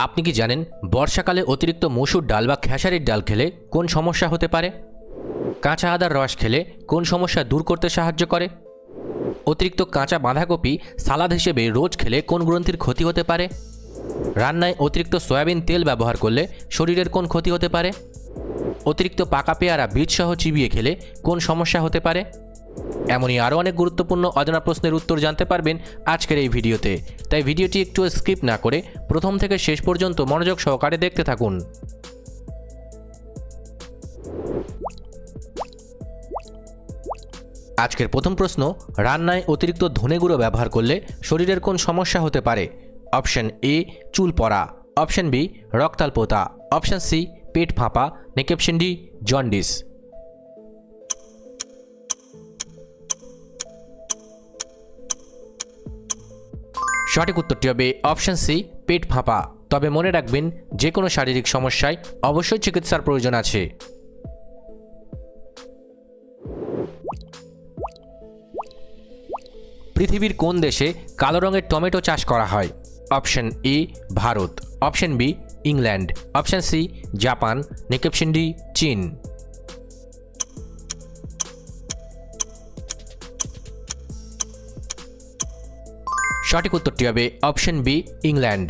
আপনি কি জানেন বর্ষাকালে অতিরিক্ত মসুর ডাল বা খেসারির ডাল খেলে কোন সমস্যা হতে পারে? কাঁচা আদার রস খেলে কোন সমস্যা দূর করতে সাহায্য করে? অতিরিক্ত কাঁচা বাঁধাকপি সালাদ হিসেবে রোজ খেলে কোন গ্রন্থির ক্ষতি হতে পারে? রান্নায় অতিরিক্ত সয়াবিন তেল ব্যবহার করলে শরীরের কোন ক্ষতি হতে পারে? অতিরিক্ত পাকা পেয়ারা বীজসহ চিবিয়ে খেলে কোন সমস্যা হতে পারে? এমনই আরও অনেক গুরুত্বপূর্ণ অজানা প্রশ্নের উত্তর জানতে পারবেন আজকের এই ভিডিওতে। তাই ভিডিওটি একটু স্কিপ না করে প্রথম থেকে শেষ পর্যন্ত মনোযোগ সহকারে দেখতে থাকুন। আজকের প্রথম প্রশ্ন, রান্নায় অতিরিক্ত ধনে গুঁড়ো ব্যবহার করলে শরীরের কোন সমস্যা হতে পারে? অপশন এ চুল পড়া, অপশন বি রক্তাল্পতা, অপশন সি পেট ফাঁপা, নাকি অপশন ডি জন্ডিস। সঠিক উত্তরটি হবে অপশন সি পেট ফাঁপা। তবে মনে রাখবেন, যে কোনো শারীরিক সমস্যায় অবশ্যই চিকিৎসার প্রয়োজন আছে। পৃথিবীর কোন দেশে কালো রঙের টমেটো চাষ করা হয়? Option A Bharat, option B England, option C Japan, নাকি অপশন ডি চীন। সঠিক উত্তরটি হবে অপশন বি ইংল্যান্ড।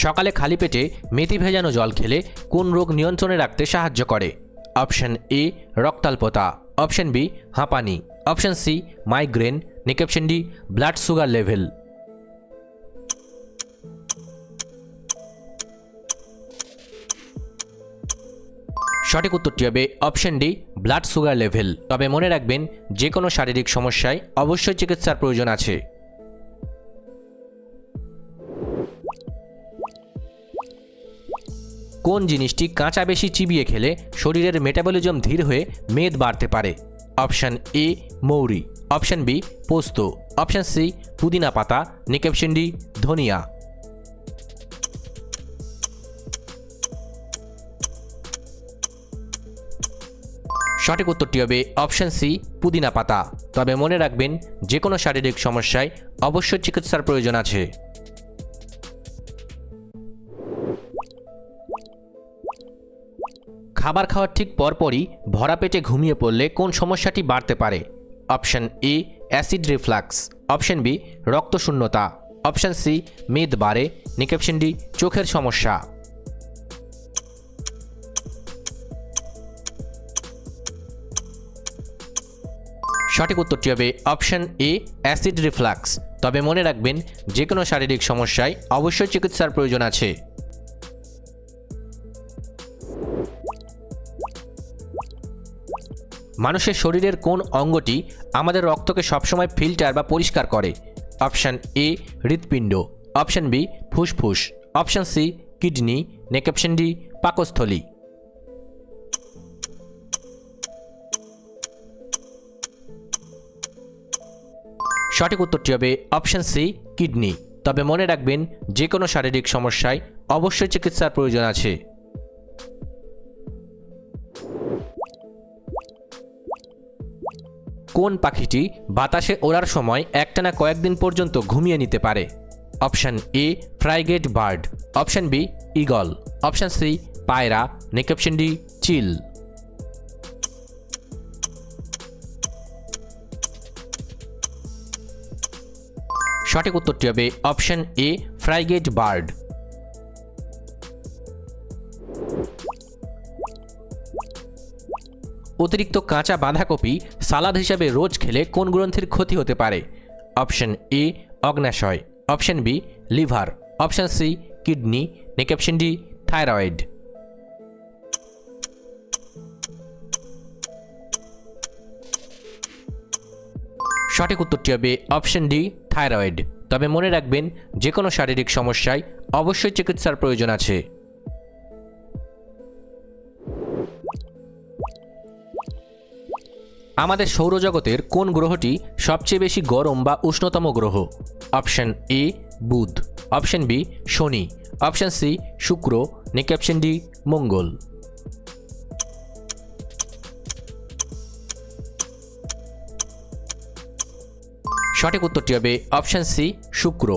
সকালে খালি পেটে মেথি ভেজানো জল খেলে কোন রোগ নিয়ন্ত্রণে রাখতে সাহায্য করে? অপশন এ রক্তাল্পতা, অপশন বি হাঁপানি, অপশন সি মাইগ্রেন, নাকি option D blood sugar level. সঠিক উত্তরটি হবে option D blood sugar level. তবে মনে রাখবেন, যে কোনো শারীরিক সমস্যায় অবশ্যই চিকিৎসার প্রয়োজন আছে। কোন জিনিসটি কাঁচা বেশি চিবিয়ে খেলে শরীরের মেটাবলিজম ধীর হয়ে মেদ বাড়তে পারে? অপশন এ মৌরি, অপশন বি পোস্ত, অপশন সি পুদিনা পাতা, নাকি অপশন ডি ধনিয়া। সঠিক উত্তরটি হবে অপশন সি পুদিনা পাতা। তবে মনে রাখবেন, যে কোনো শারীরিক সমস্যায় অবশ্যই চিকিৎসার প্রয়োজন আছে। খাবার খাওয়ার ঠিক পরপরই ভরা পেটে ঘুমিয়ে পড়লে কোন সমস্যাটি বাড়তে পারে? Option A acid reflux, option B রক্তশূন্যতা, অপশন সি মেদ বাড়ে, নাকি অপশন ডি চোখের সমস্যা। সঠিক উত্তরটি হবে অপশন এ অ্যাসিড রিফ্লাক্স। তবে মনে রাখবেন, যে কোনো শারীরিক সমস্যায় অবশ্যই চিকিৎসার প্রয়োজন আছে। মানুষের শরীরের কোন অঙ্গটি আমাদের রক্তকে সবসময় ফিল্টার বা পরিষ্কার করে? অপশন এ হৃৎপিণ্ড, অপশন বি ফুসফুস, অপশন সি কিডনি, নাকি অপশন ডি পাকস্থলী। সঠিক উত্তরটি হবে অপশন সি কিডনি। তবে মনে রাখবেন, যে কোনো শারীরিক সমস্যায় অবশ্যই চিকিৎসার প্রয়োজন আছে। কোন পাখিটি বাতাসে ওড়ার সময় একটানা কয়েকদিন পর্যন্ত ঘুমিয়ে নিতে পারে? Option A frigate bird, option B eagle, option C পায়রা, নাকি অপশন ডি চিল। সঠিক উত্তরটি হবে অপশন এ ফ্রাইগেট বার্ড। অতিরিক্ত কাঁচা বাঁধাকপি সালাদ হিসাবে রোজ খেলে কোন গ্রন্থির ক্ষতি হতে পারে? অপশন এ অগ্ন্যাশয়, option B liver, option C kidney, নাকি অপশন ডি থাইরয়েড। সঠিক উত্তরটি হবে অপশন ডি থাইরয়েড। তবে মনে রাখবেন, যে কোনো শারীরিক সমস্যায় অবশ্যই চিকিৎসার প্রয়োজন আছে। আমাদের সৌরজগতের কোন গ্রহটি সবচেয়ে বেশি গরম বা উষ্ণতম গ্রহ? অপশন এ বুধ, অপশন বি শনি, অপশন সি শুক্র, নাকি অপশন ডি মঙ্গল। সঠিক উত্তরটি হবে অপশন সি শুক্র।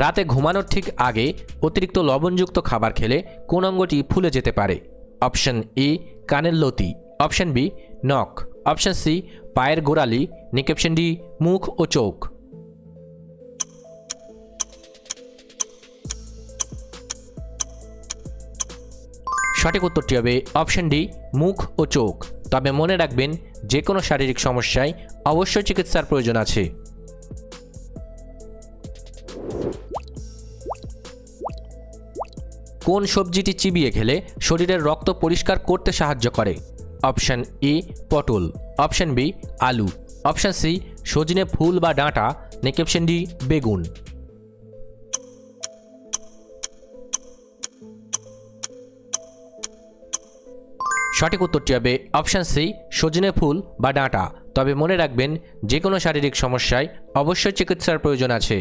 রাতে ঘুমানোর ঠিক আগে অতিরিক্ত লবণযুক্ত খাবার খেলে কোন অঙ্গটি ফুলে যেতে পারে? অপশন এ কানের লতি, অপশন বি নখ, অপশন সি পায়ের গোড়ালি, নাকি অপশন ডি মুখ ও চোখ। সঠিক উত্তরটি হবে অপশন ডি মুখ ও চোখ। তবে মনে রাখবেন, যে কোনো শারীরিক সমস্যায় অবশ্যই চিকিৎসার প্রয়োজন আছে। কোন সবজিটি চিবিয়ে খেলে শরীরের রক্ত পরিষ্কার করতে সাহায্য করে? অপশন এ পটল, অপশন বি আলু, অপশন সি সজনে ফুল বা ডাঁটা, নাকি অপশন ডি বেগুন। সঠিক উত্তরটি হবে অপশন সি সজনে ফুল বা ডাঁটা। তবে মনে রাখবেন, যে কোনো শারীরিক সমস্যায় অবশ্যই চিকিৎসার প্রয়োজন আছে।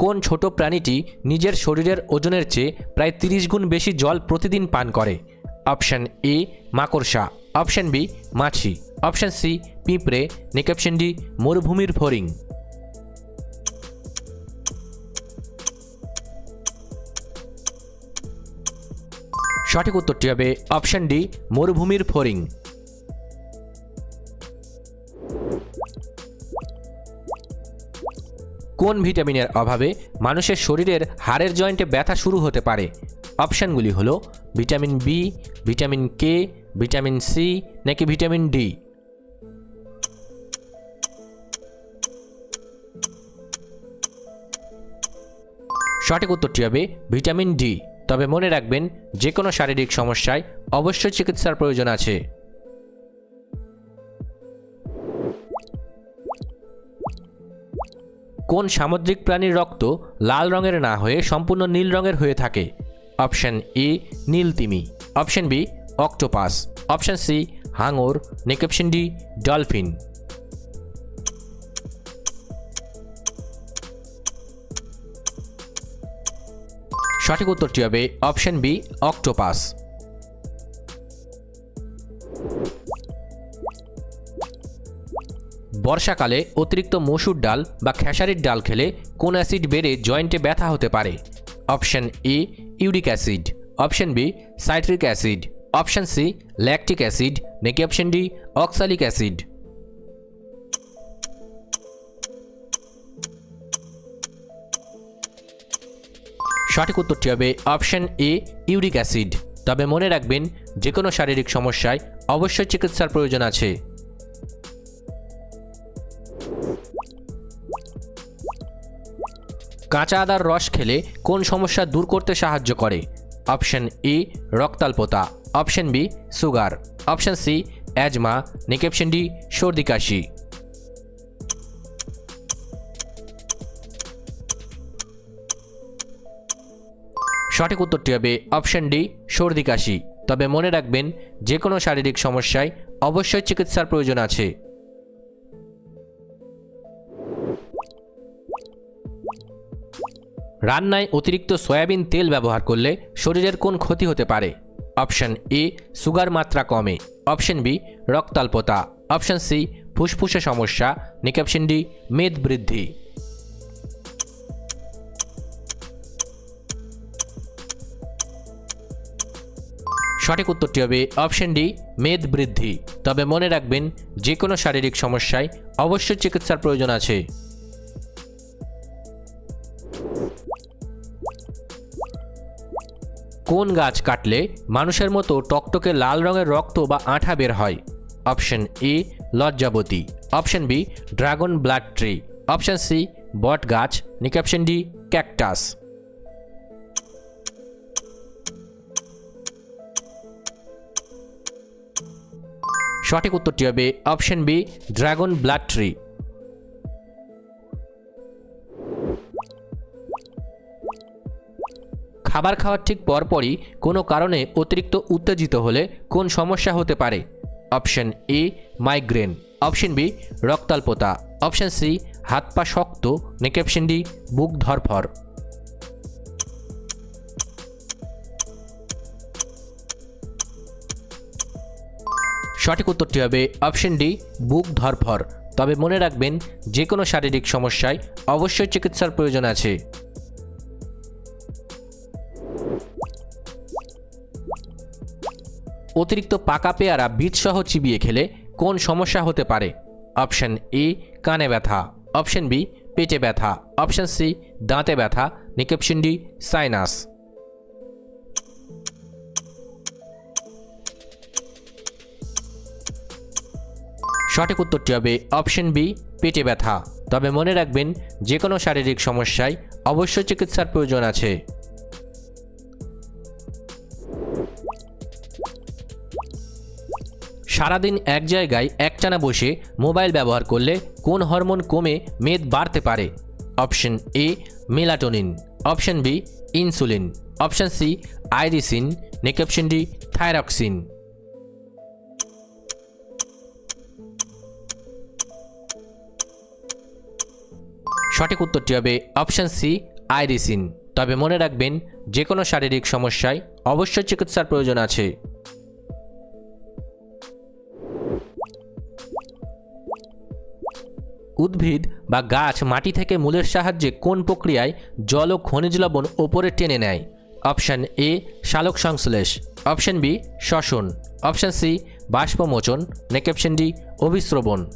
কোন ছোট প্রাণীটি নিজের শরীরের ওজনের চেয়ে প্রায় 30 গুণ বেশি জল প্রতিদিন পান করে? অপশন এ মাকড়সা, অপশন বি মাছি, অপশন সি পিঁপড়ে, নাকি অপশন ডি মরুভূমির ফড়িং। সঠিক উত্তরটি হবে অপশন ডি মরুভূমির ফড়িং। কোন ভিটামিনের অভাবে মানুষের শরীরের হাড়ের জয়েন্টে ব্যথা শুরু হতে পারে? অপশানগুলি হলো vitamin B, vitamin K, vitamin C, নাকি ভিটামিন ডি। সঠিক উত্তরটি হবে ভিটামিন ডি। তবে মনে রাখবেন, যে কোনো শারীরিক সমস্যায় অবশ্যই চিকিৎসার প্রয়োজন আছে। কোন সামুদ্রিক প্রাণীর রক্ত লাল রঙের না হয়ে সম্পূর্ণ নীল রঙের হয়ে থাকে? অপশন এ নীল তিমি, option B octopus, option C হাঙর, নাকি অপশন ডি ডলফিন। সঠিক উত্তরটি হবে অপশন বি অক্টোপাস। বর্ষাকালে অতিরিক্ত মসুর ডাল বা খেসারির ডাল খেলে কোন অ্যাসিড বেড়ে জয়েন্টে ব্যথা হতে পারে? Option A uric acid, option B citric acid, option C lactic acid, নাকি অপশন ডি অক্সালিক অ্যাসিড। সঠিক উত্তরটি হবে অপশন এ ইউরিক অ্যাসিড। তবে মনে রাখবেন, যে কোনো শারীরিক সমস্যায় অবশ্যই চিকিৎসার প্রয়োজন আছে। কাঁচা আদার রস খেলে কোন সমস্যা দূর করতে সাহায্য করে? অপশন এ রক্তাল্পতা, option B sugar, option C asthma, নাকি অপশন ডি সর্দি কাশি। সঠিক উত্তরটি হবে অপশন ডি সর্দি কাশি। তবে মনে রাখবেন, যে কোনো শারীরিক সমস্যায় অবশ্যই চিকিৎসার প্রয়োজন আছে। রান্নায় অতিরিক্ত সয়াবিন তেল ব্যবহার করলে শরীরের কোন ক্ষতি হতে পারে? অপশন এ সুগার মাত্রা কমে, অপশন বি রক্তাল্পতা, অপশন সি ফুসফুসে সমস্যা, নাকি অপশন ডি মেদ বৃদ্ধি। সঠিক উত্তরটি হবে অপশন ডি মেদ বৃদ্ধি। তবে মনে রাখবেন, যে কোনো শারীরিক সমস্যায় অবশ্যই চিকিৎসার প্রয়োজন আছে। কোন গাছ কাটলে মানুষের মতো টকটকে লাল রঙের রক্ত বা আঠা বের হয়? অপশন এ লজ্জাবতী, option B dragon blood tree, option C বট গাছ, নাকি অপশন ডি ক্যাকটাস। সঠিক উত্তরটি হবে option B dragon blood tree. খাবার খাওয়ার ঠিক পরপরই কোনো কারণে অতিরিক্ত উত্তেজিত হলে কোন সমস্যা হতে পারে? Option A migraine, option B রক্তাল্পতা, অপশন সি হাত পা শক্ত, নাকি অপশন ডি বুক ধরফর। সঠিক উত্তরটি হবে অপশন ডি, বুক ধরফর। তবে মনে রাখবেন, যে কোনো শারীরিক সমস্যায় অবশ্যই চিকিৎসার প্রয়োজন আছে। অতিরিক্ত পাকা পেয়ারা বীজসহ চিবিয়ে খেলে কোন সমস্যা হতে পারে? অপশন এ, কানে ব্যথা। অপশন বি, পেটে ব্যথা। অপশন সি, দাঁতে ব্যথা। নাকি অপশন ডি, সাইনাস? সঠিক উত্তরটি হবে অপশন বি, পেটে ব্যথা। তবে মনে রাখবেন, যে কোনো শারীরিক সমস্যায় অবশ্যই চিকিৎসার প্রয়োজন আছে। সারাদিন এক জায়গায় একটানা বসে মোবাইল ব্যবহার করলে কোন হরমোন কমে মেদ বাড়তে পারে? Option A, melatonin. Option B, insulin. Option C, irisin. নাকি অপশন ডি, থাইরক্সিন? সঠিক উত্তরটি হবে অপশন সি, আইরিসিন। তবে মনে রাখবেন, যে কোনো শারীরিক সমস্যায় অবশ্যই চিকিৎসার প্রয়োজন আছে। উদ্ভিদ বা গাছ মাটি থেকে মূলের সাহায্যে কোন প্রক্রিয়ায় জল ও খনিজ লবণ ওপরে টেনে নেয়? অপশন এ, সালোক সংশ্লেষ। অপশন বি, শ্বসন। অপশন সি, বাষ্পমোচন। নাকি অপশন ডি, অভিস্রবণ?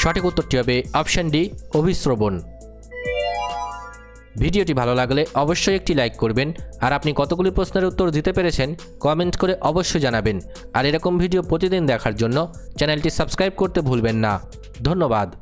সঠিক উত্তরটি হবে অপশন ডি, অভিস্রবণ। ভিডিওটি ভালো লাগলে অবশ্যই একটি লাইক করবেন। আর আপনি কতগুলি প্রশ্নের উত্তর দিতে পেরেছেন কমেন্ট করে অবশ্যই জানাবেন। আর এরকম ভিডিও প্রতিদিন দেখার জন্য চ্যানেলটি সাবস্ক্রাইব করতে ভুলবেন না। ধন্যবাদ।